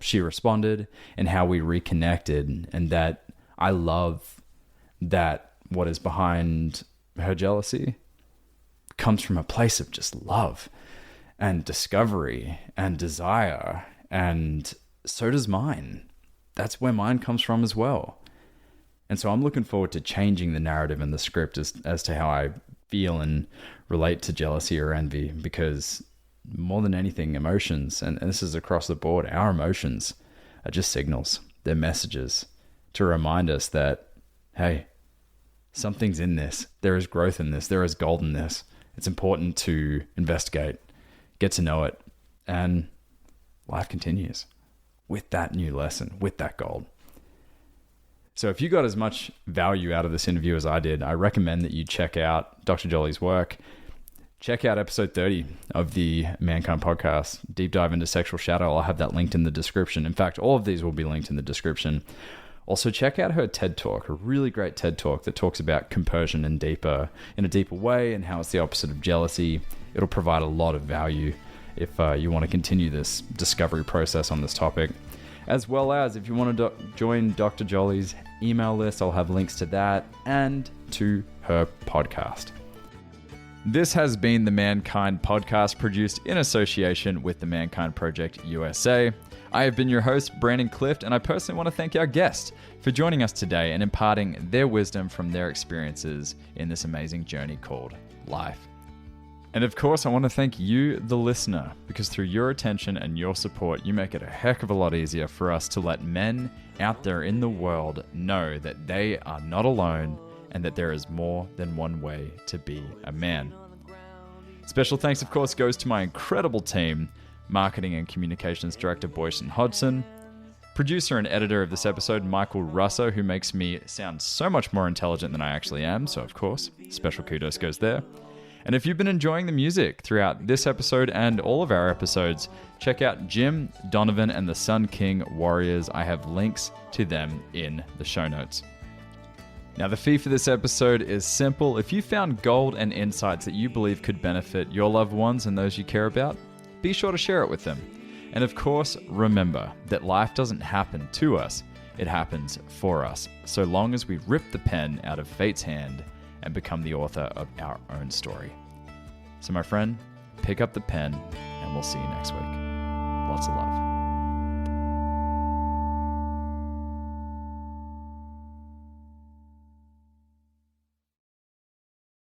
she responded and how we reconnected, and that I love that what is behind her jealousy comes from a place of just love and discovery and desire, and so does mine. That's where mine comes from as well. And so I'm looking forward to changing the narrative and the script as to how I feel and relate to jealousy or envy, because more than anything, emotions, and this is across the board, our emotions are just signals. They're messages to remind us that, hey, something's in this. There is growth in this. There is gold in this. It's important to investigate, get to know it, and life continues with that new lesson, with that gold. So if you got as much value out of this interview as I did, I recommend that you check out Dr. Joli's work. Check out episode 30 of the Mankind podcast, Deep Dive into Sexual Shadow. I'll have that linked in the description. In fact, all of these will be linked in the description. Also, check out her TED Talk, a really great TED Talk that talks about compersion in a deeper way, and how it's the opposite of jealousy. It'll provide a lot of value if you want to continue this discovery process on this topic. As well as if you want to join Dr. Joli's email list, I'll have links to that and to her podcast. This has been the Mankind podcast, produced in association with the Mankind Project USA. I have been your host, Brandon Clift, and I personally want to thank our guests for joining us today and imparting their wisdom from their experiences in this amazing journey called life. And of course, I want to thank you, the listener, because through your attention and your support, you make it a heck of a lot easier for us to let men out there in the world know that they are not alone and that there is more than one way to be a man. Special thanks, of course, goes to my incredible team, Marketing and Communications Director Boyson Hodgson, producer and editor of this episode, Michael Russo, who makes me sound so much more intelligent than I actually am, so of course, special kudos goes there. And if you've been enjoying the music throughout this episode and all of our episodes, check out Jim, Donovan, and the Sun King Warriors. I have links to them in the show notes. Now, the fee for this episode is simple. If you found gold and insights that you believe could benefit your loved ones and those you care about, be sure to share it with them. And of course, remember that life doesn't happen to us, it happens for us, so long as we rip the pen out of fate's hand and become the author of our own story. So my friend, pick up the pen and we'll see you next week. Lots of love.